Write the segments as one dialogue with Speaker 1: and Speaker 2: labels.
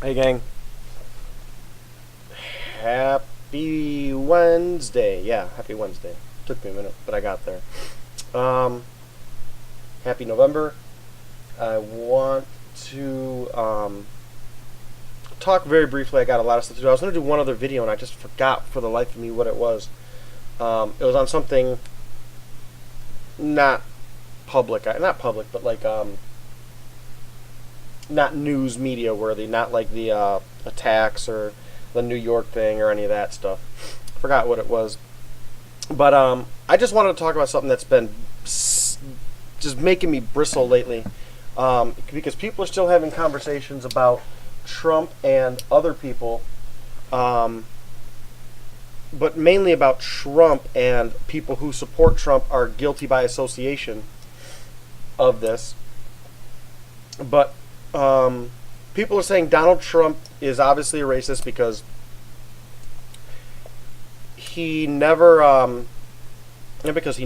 Speaker 1: Hey gang, happy Wednesday. Yeah, happy Wednesday. Took me a minute, but I got there. Um, Happy November. I want to talk very briefly. I got a lot of stuff to do. I was going to do one other video and I just forgot for the life of me what it was. It was on something not public, not public, but like not news media worthy, not like the attacks or the New York thing or any of that stuff. Forgot what it was, but I just wanted to talk about something that's been just making me bristle lately, because people are still having conversations about Trump and other people, but mainly about Trump, and people who support Trump are guilty by association of this. But people are saying Donald Trump is obviously a racist because because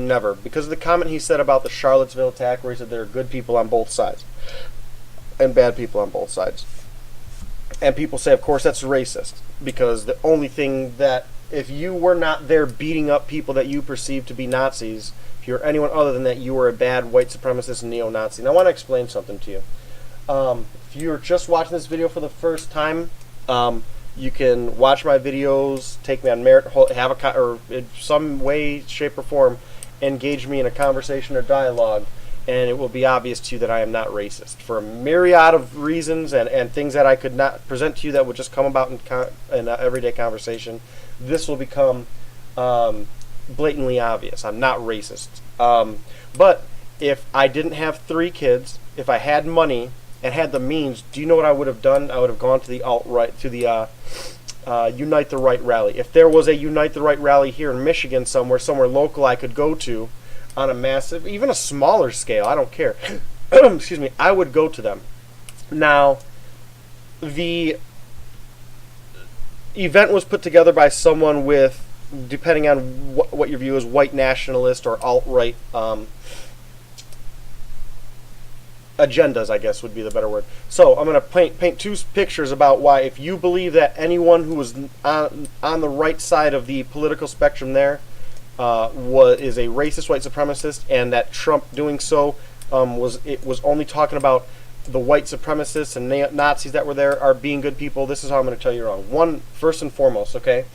Speaker 1: of the comment he said about the Charlottesville attack, where he said there are good people on both sides and bad people on both sides. And people say, of course, that's racist, because the only thing that, if you were not there beating up people that you perceive to be Nazis, if you're anyone other than that, you were a bad white supremacist and neo-Nazi. And I want to explain something to you. If you're just watching this video for the first time, you can watch my videos, take me on merit, have or in some way, shape, or form, engage me in a conversation or dialogue, and it will be obvious to you that I am not racist. For a myriad of reasons and things that I could not present to you that would just come about in everyday conversation, this will become blatantly obvious. I'm not racist. But if I didn't have 3 kids, if I had money and had the means, do you know what I would have done? I would have gone to the alt-right, to the Unite the Right rally. If there was a Unite the Right rally here in Michigan somewhere local I could go to on a massive, even a smaller scale, I don't care. Excuse me, I would go to them. Now, the event was put together by someone with, depending on what your view is, white nationalist or alt-right agendas, I guess would be the better word. So I'm going to paint 2 pictures about why, if you believe that anyone who was on the right side of the political spectrum there is a racist white supremacist, and that Trump doing so was only talking about the white supremacists and Nazis that were there are being good people, this is how I'm going to tell you wrong. One, first and foremost, okay?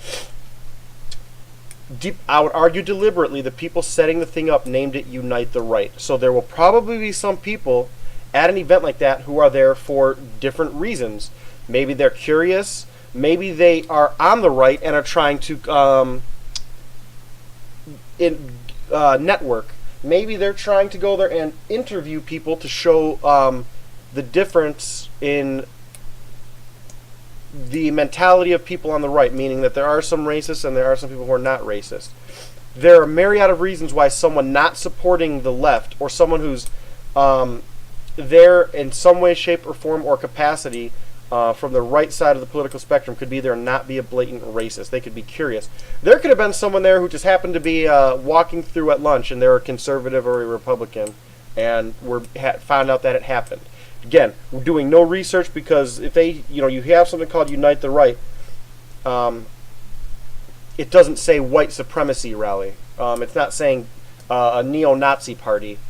Speaker 1: I would argue deliberately the people setting the thing up named it Unite the Right. So there will probably be some people at an event like that who are there for different reasons. Maybe they're curious. Maybe they are on the right and are trying to network. Maybe they're trying to go there and interview people to show the difference in the mentality of people on the right, meaning that there are some racists and there are some people who are not racist. There are a myriad of reasons why someone not supporting the left, or someone who's there in some way, shape, or form or capacity from the right side of the political spectrum, could be there and not be a blatant racist. They could be curious. There could have been someone there who just happened to be walking through at lunch, and they're a conservative or a Republican, and found out that it happened. Again, we're doing no research, because if you have something called Unite the Right, it doesn't say white supremacy rally. It's not saying a neo-Nazi party.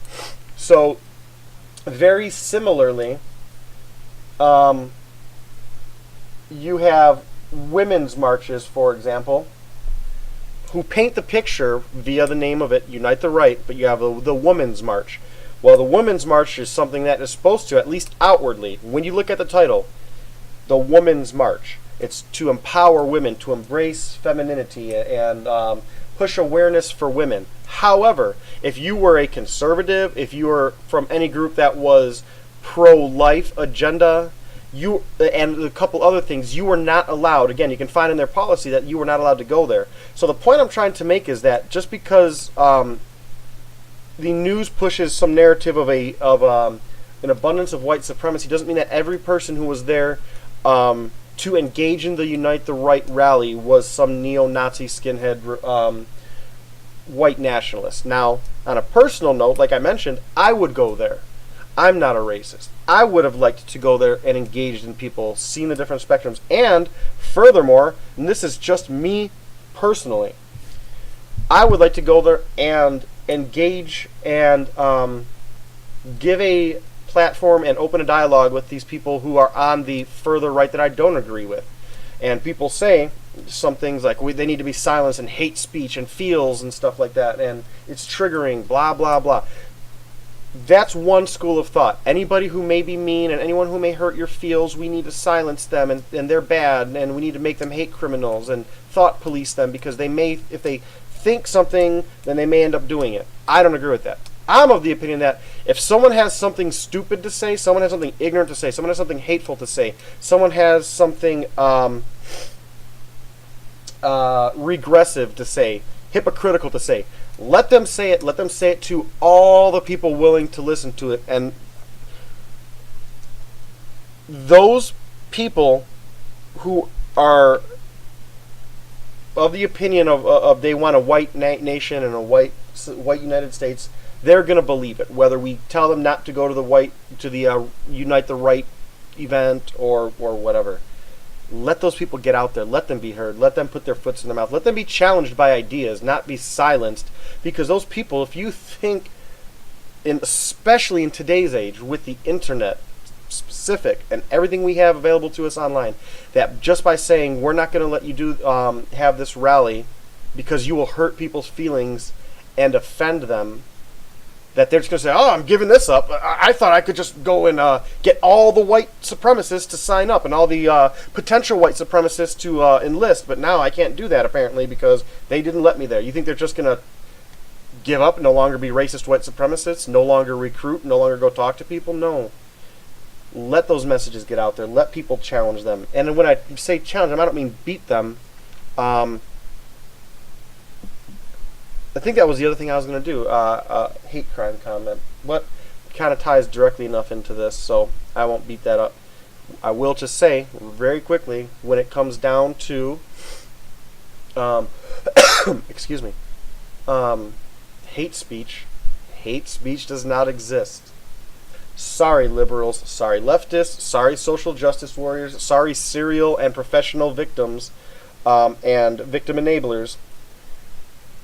Speaker 1: So, very similarly, you have women's marches, for example, who paint the picture via the name of it, Unite the Right, but you have the Women's March. Well, the Women's March is something that is supposed to, at least outwardly, when you look at the title, the Women's March, it's to empower women, to embrace femininity, and push awareness for women. However, if you were a conservative, if you were from any group that was pro-life agenda, and a couple other things, you were not allowed. Again, you can find in their policy that you were not allowed to go there. So the point I'm trying to make is that just because the news pushes some narrative of an abundance of white supremacy doesn't mean that every person who was there to engage in the Unite the Right rally was some neo-Nazi skinhead white nationalist. Now, on a personal note, like I mentioned, I would go there. I'm not a racist. I would have liked to go there and engaged in people, seeing the different spectrums. And furthermore, and this is just me personally, I would like to go there and engage and give a platform and open a dialogue with these people who are on the further right that I don't agree with. And people say some things like they need to be silenced and hate speech and feels and stuff like that, and it's triggering, blah, blah, blah. That's one school of thought. Anybody who may be mean and anyone who may hurt your feels, we need to silence them, and they're bad, and we need to make them hate criminals and thought police them, because they may, if they think something, then they may end up doing it. I don't agree with that. I'm of the opinion that if someone has something stupid to say, someone has something ignorant to say, someone has something hateful to say, someone has something regressive to say, hypocritical to say, let them say it. Let them say it to all the people willing to listen to it. And those people who are of the opinion of they want a white nation and a white United States, they're going to believe it. Whether we tell them not to go to the Unite the Right event or whatever. Let those people get out there. Let them be heard. Let them put their foot in their mouth. Let them be challenged by ideas, not be silenced. Because those people, if you think, especially in today's age, with the internet specific and everything we have available to us online, that just by saying we're not going to let you have this rally because you will hurt people's feelings and offend them, that they're just going to say, oh, I'm giving this up. I thought I could just go and get all the white supremacists to sign up and all the potential white supremacists to enlist, but now I can't do that, apparently, because they didn't let me there. You think they're just going to give up and no longer be racist white supremacists, no longer recruit, no longer go talk to people? No. Let those messages get out there. Let people challenge them. And when I say challenge them, I don't mean beat them. I think that was the other thing I was going to do, hate crime comment. But it kind of ties directly enough into this, so I won't beat that up. I will just say, very quickly, when it comes down to, excuse me, hate speech does not exist. Sorry, liberals. Sorry, leftists. Sorry, social justice warriors. Sorry, serial and professional victims and victim enablers.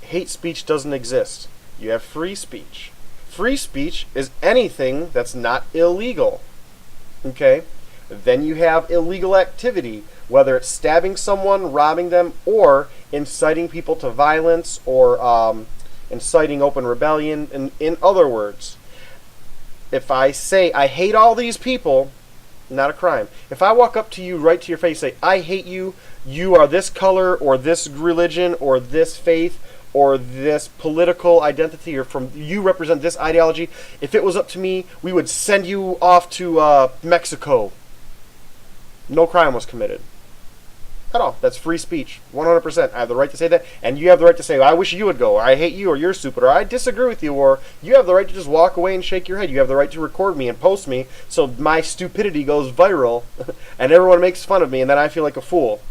Speaker 1: Hate speech doesn't exist. You have free speech. Free speech is anything that's not illegal. Okay? Then you have illegal activity, whether it's stabbing someone, robbing them, or inciting people to violence, or inciting open rebellion. In other words, if I say I hate all these people, not a crime. If I walk up to you right to your face and say, I hate you, you are this color, or this religion, or this faith, or this political identity, or you represent this ideology, if it was up to me, we would send you off to Mexico. No crime was committed at all. That's free speech, 100%. I have the right to say that, and you have the right to say, I wish you would go, or I hate you, or you're stupid, or I disagree with you, or you have the right to just walk away and shake your head. You have the right to record me and post me so my stupidity goes viral and everyone makes fun of me, and then I feel like a fool.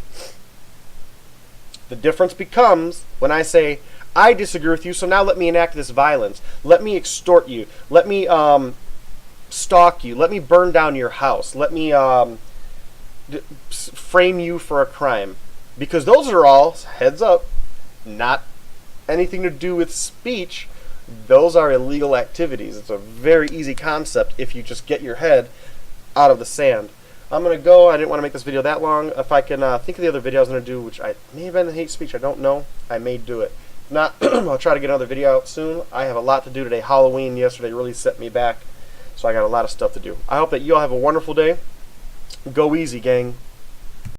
Speaker 1: The difference becomes when I say, I disagree with you, so now let me enact this violence. Let me extort you. Let me stalk you. Let me burn down your house. Let me frame you for a crime. Because those are all, heads up, not anything to do with speech. Those are illegal activities. It's a very easy concept if you just get your head out of the sand. I'm going to go. I didn't want to make this video that long. If I can think of the other video I was going to do, which I may have been the hate speech, I don't know. I may do it. If not, I'll try to get another video out soon. I have a lot to do today. Halloween yesterday really set me back, so I got a lot of stuff to do. I hope that you all have a wonderful day. Go easy, gang.